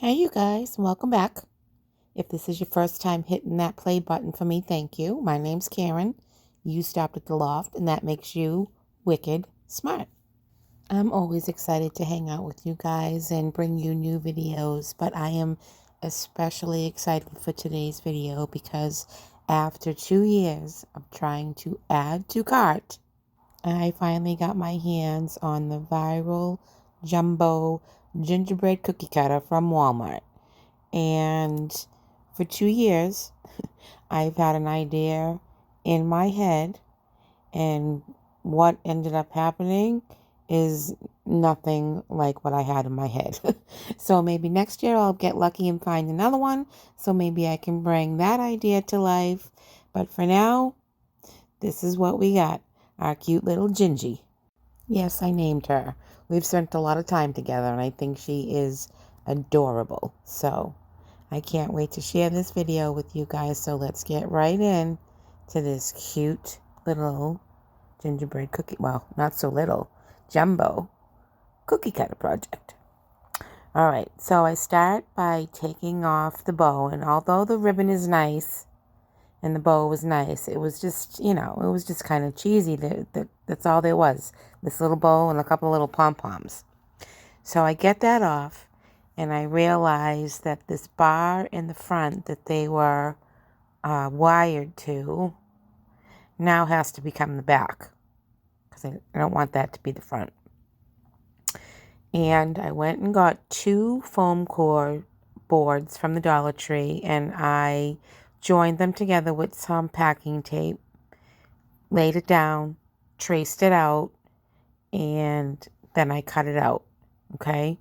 Hey, you guys, welcome back. If this is your first time hitting that play button for me, thank you. My name's Karen. You stopped at the loft, and that makes you wicked smart. I'm always excited to hang out with you guys and bring you new videos, but I am especially excited for today's video because after 2 years of trying to add to cart, I finally got my hands on the viral jumbo gingerbread cookie cutter from Walmart. And for 2 years, I've had an idea in my head, and what ended up happening is nothing like what I had in my head. So maybe next year I'll get lucky and find another one, so maybe I can bring that idea to life. But for now, this is what we got, our cute little Gingy. Yes, I named her. We've spent a lot of time together, and I think she is adorable. So I can't wait to share this video with you guys. So let's get right in to this cute little gingerbread cookie. Well, not so little. Jumbo cookie cutter project. All right. So I start by taking off the bow. And although the ribbon is nice and the bow was nice, it was just, it was just kind of cheesy. That's all there was. This little bow and a couple of little pom-poms. So I get that off. And I realized that this bar in the front that they were wired to now has to become the back, because I don't want that to be the front. And I went and got 2 foam core boards from the Dollar Tree, and I joined them together with some packing tape, laid it down, traced it out, and then I cut it out. Okay.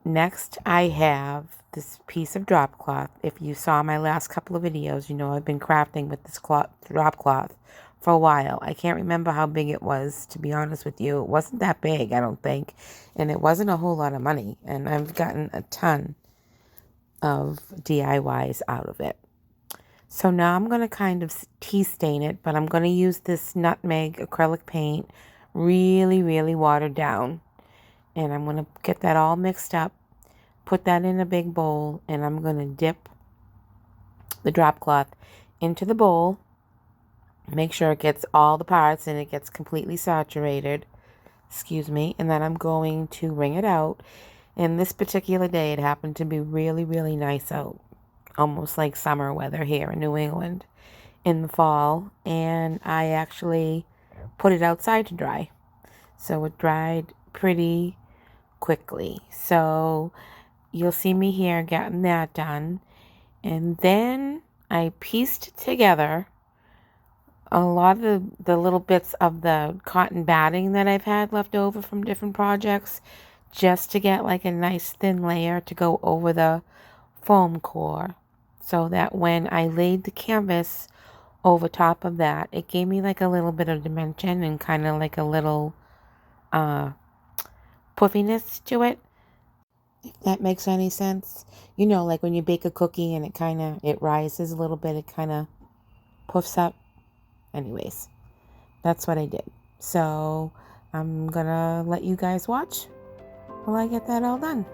Next, I have this piece of Dropcloth. If you saw my last couple of videos, you know I've been crafting with this Dropcloth for a while. I can't remember how big it was, to be honest with you. It wasn't that big, I don't think. And it wasn't a whole lot of money. And I've gotten a ton of DIYs out of it. So now I'm going to kind of tea stain it, but I'm going to use this nutmeg acrylic paint, really, really watered down. And I'm going to get that all mixed up, put that in a big bowl, and I'm going to dip the Dropcloth into the bowl. Make sure it gets all the parts and it gets completely saturated. Excuse me. And then I'm going to wring it out. And this particular day, it happened to be really, really nice out. Almost like summer weather here in New England in the fall. And I actually put it outside to dry. So it dried pretty quickly. So you'll see me here getting that done. And then I pieced together a lot of the little bits of the cotton batting that I've had left over from different projects, just to get like a nice thin layer to go over the foam core, so that when I laid the canvas over top of that, it gave me like a little bit of dimension and kind of like a little puffiness to it, if that makes any sense. Like when you bake a cookie and it rises a little bit, it kind of puffs up. Anyways, that's what I did. So I'm gonna let you guys watch while I get that all done.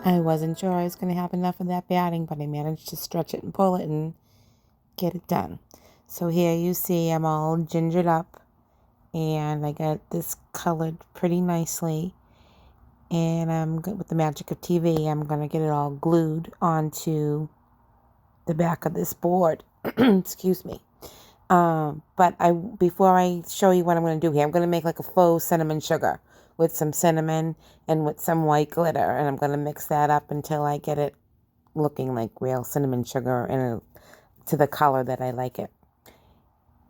I wasn't sure I was going to have enough of that batting, but I managed to stretch it and pull it and get it done. So here you see I'm all gingered up, and I got this colored pretty nicely. And with the magic of TV, I'm going to get it all glued onto the back of this board. Excuse me. But before I show you what I'm going to do here, I'm going to make like a faux cinnamon sugar with some cinnamon and with some white glitter. And I'm going to mix that up until I get it looking like real cinnamon sugar and to the color that I like it.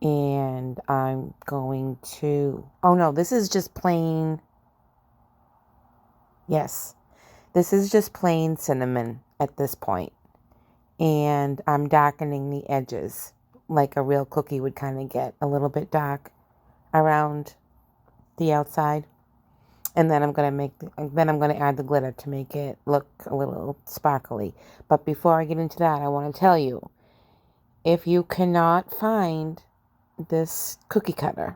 And I'm going to, oh no, this is just plain, yes, this is just plain cinnamon at this point. And I'm darkening the edges like a real cookie would kind of get a little bit dark around the outside. And then I'm going to add the glitter to make it look a little sparkly. But before I get into that, I want to tell you, if you cannot find this cookie cutter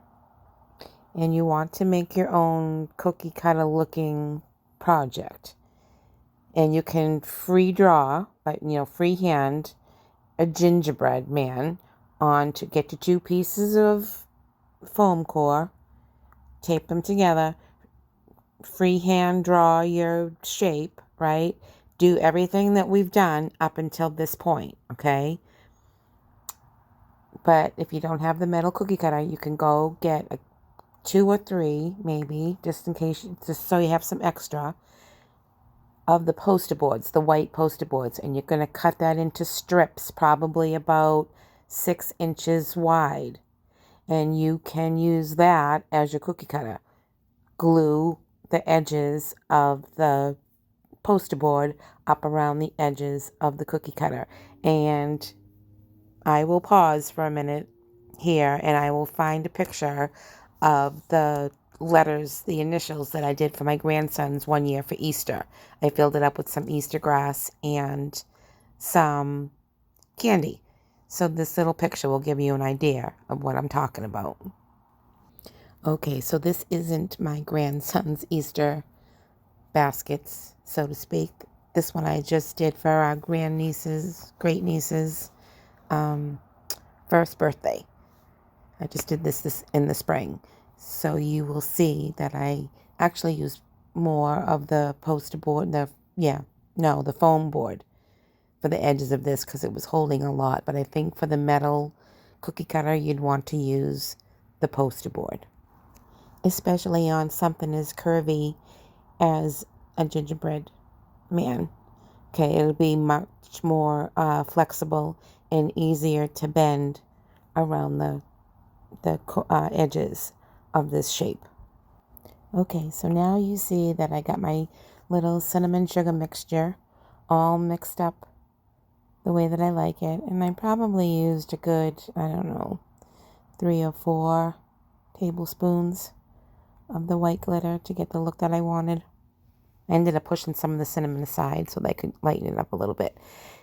and you want to make your own cookie cutter looking project, and you can free draw, freehand a gingerbread man to get your 2 pieces of foam core, tape them together, freehand draw your shape, right? Do everything that we've done up until this point, okay? But if you don't have the metal cookie cutter, you can go get 2 or 3, maybe, just in case, just so you have some extra of the poster boards, the white poster boards, and you're going to cut that into strips, probably about 6 inches wide. And you can use that as your cookie cutter. Glue the edges of the poster board up around the edges of the cookie cutter. And I will pause for a minute here and I will find a picture of the letters, the initials that I did for my grandsons one year for Easter. I filled it up with some Easter grass and some candy. So this little picture will give you an idea of what I'm talking about. Okay, so this isn't my grandson's Easter baskets, so to speak. This one I just did for our great niece's first birthday. I just did this in the spring. So you will see that I actually used more of the poster board, the foam board for the edges of this because it was holding a lot. But I think for the metal cookie cutter, you'd want to use the poster board, especially on something as curvy as a gingerbread man. Okay, it'll be much more flexible and easier to bend around the edges of this shape. Okay, so now you see that I got my little cinnamon sugar mixture all mixed up the way that I like it. And I probably used a good, 3 or 4 tablespoons of the white glitter to get the look that I wanted. I ended up pushing some of the cinnamon aside so that I could lighten it up a little bit.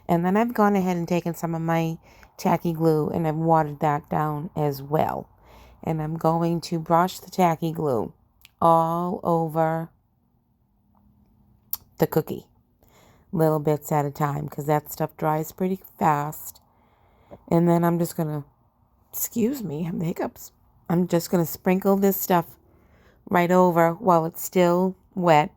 And then I've gone ahead and taken some of my tacky glue and I've watered that down as well. And I'm going to brush the tacky glue all over the cookie, little bits at a time, because that stuff dries pretty fast. And then I'm just going to, excuse me, I have the hiccups. I'm just going to sprinkle this stuff right over while it's still wet.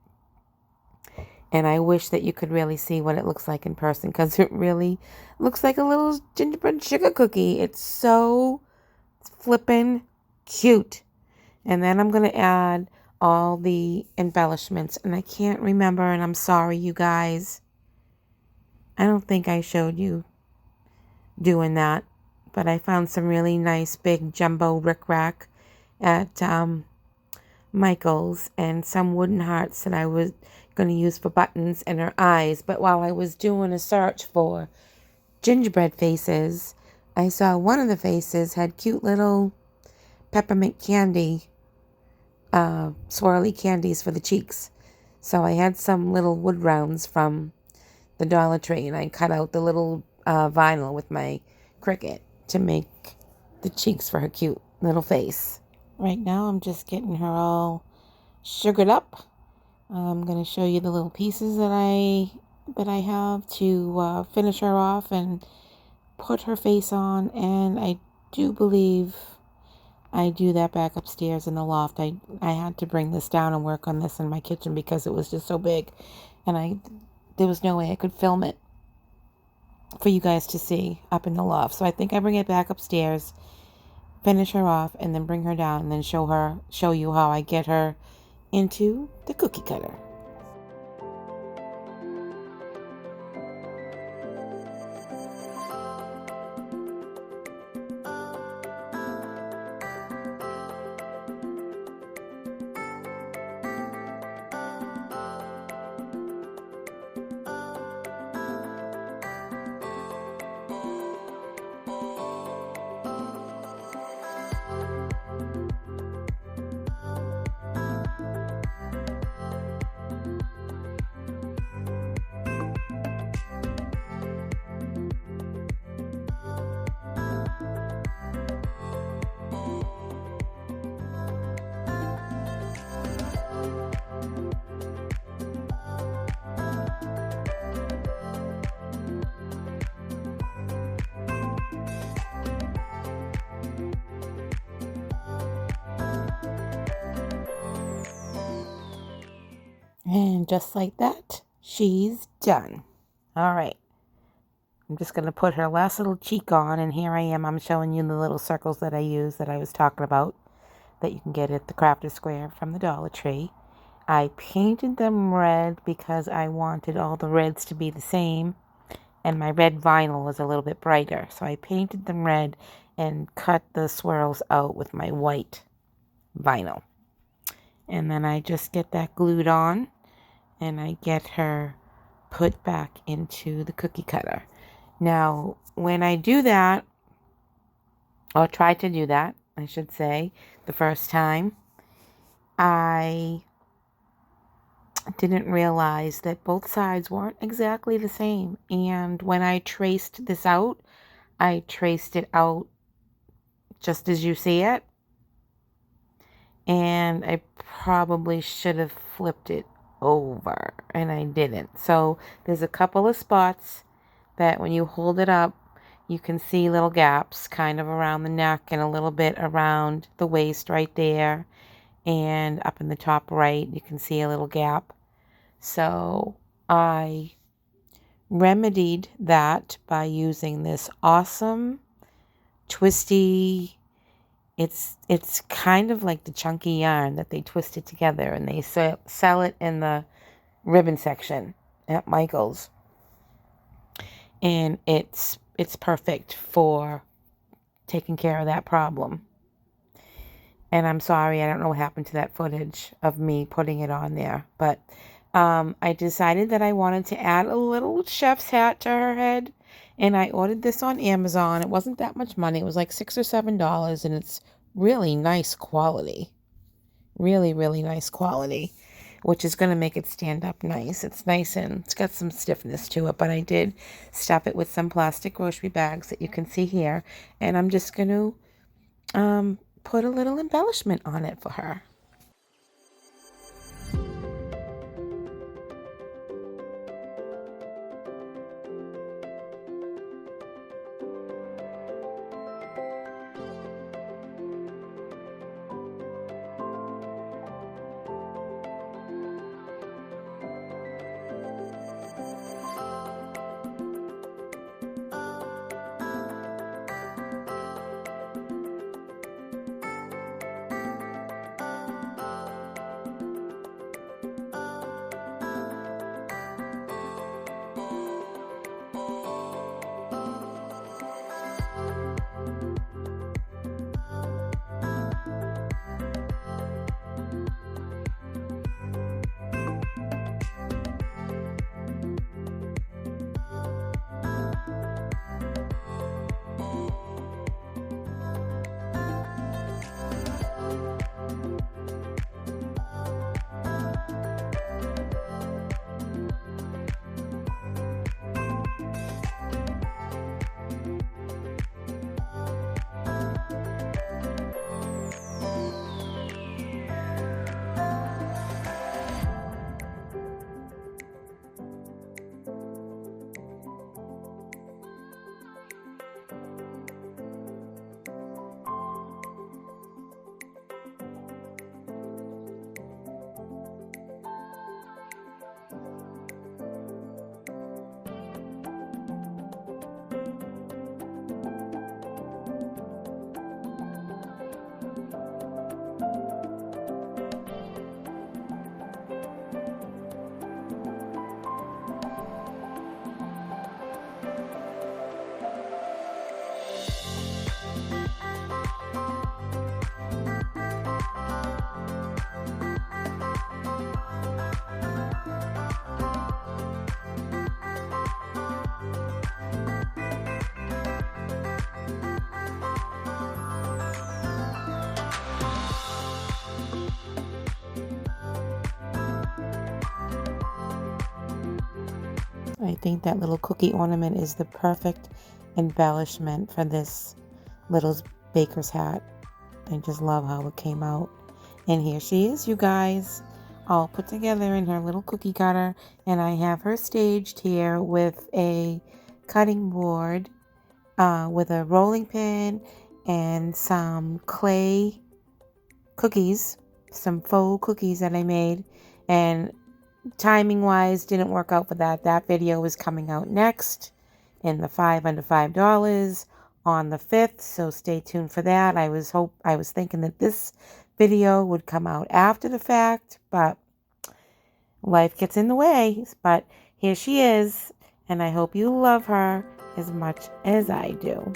And I wish that you could really see what it looks like in person, because it really looks like a little gingerbread sugar cookie. It's so flippin' cute. And then I'm going to add all the embellishments. And I can't remember, and I'm sorry, you guys. I don't think I showed you doing that. But I found some really nice big jumbo rickrack at Michael's and some wooden hearts that I was going to use for buttons and her eyes. But while I was doing a search for gingerbread faces, I saw one of the faces had cute little peppermint candy, swirly candies for the cheeks. So I had some little wood rounds from the Dollar Tree, and I cut out the little vinyl with my Cricut to make the cheeks for her cute little face. Right now I'm just getting her all sugared up. I'm going to show you the little pieces that I have to finish her off and put her face on. And I do believe I do that back upstairs in the loft. I had to bring this down and work on this in my kitchen because it was just so big, and there was no way I could film it for you guys to see up in the loft. So I think I bring it back upstairs, finish her off, and then bring her down and then show you how I get her into the cookie cutter. And just like that, she's done. All right. I'm just going to put her last little cheek on, and here I am. I'm showing you the little circles that I use that I was talking about that you can get at the Crafter Square from the Dollar Tree. I painted them red because I wanted all the reds to be the same, and my red vinyl was a little bit brighter. So I painted them red and cut the swirls out with my white vinyl. And then I just get that glued on, and I get her put back into the cookie cutter. Now, when I do that, or try to do that, I should say, the first time, I didn't realize that both sides weren't exactly the same. And when I traced this out, I traced it out just as you see it. And I probably should have flipped it over, and I didn't. So there's a couple of spots that when you hold it up, you can see little gaps kind of around the neck and a little bit around the waist right there. And up in the top right, you can see a little gap. So I remedied that by using this awesome twisty, it's kind of like the chunky yarn that they twisted together, and they sell it in the ribbon section at Michael's. And it's perfect for taking care of that problem. And I'm sorry, I don't know what happened to that footage of me putting it on there. But I decided that I wanted to add a little chef's hat to her head. And I ordered this on Amazon. It wasn't that much money. It was like $6 or $7. And it's really nice quality. Really, really nice quality. Which is going to make it stand up nice. It's nice and it's got some stiffness to it. But I did stuff it with some plastic grocery bags that you can see here. And I'm just going to put a little embellishment on it for her. I think that little cookie ornament is the perfect embellishment for this little baker's hat. I just love how it came out. And here she is, you guys, all put together in her little cookie cutter. And I have her staged here with a cutting board with a rolling pin and some clay cookies, some faux cookies that I made. And timing wise, didn't work out for that. That video is coming out next in the 5 under $5 on the 5th, so stay tuned for that. I was thinking that this video would come out after the fact, but life gets in the way. But here she is, and I hope you love her as much as I do.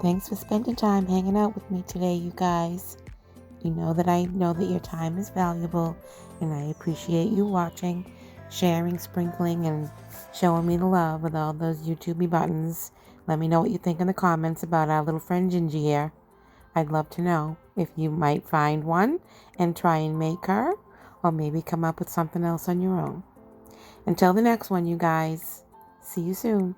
Thanks for spending time hanging out with me today, you guys. You know that I know that your time is valuable, and I appreciate you watching, sharing, sprinkling, and showing me the love with all those YouTubey buttons. Let me know what you think in the comments about our little friend Gingy here. I'd love to know if you might find one and try and make her, or maybe come up with something else on your own. Until the next one, you guys. See you soon.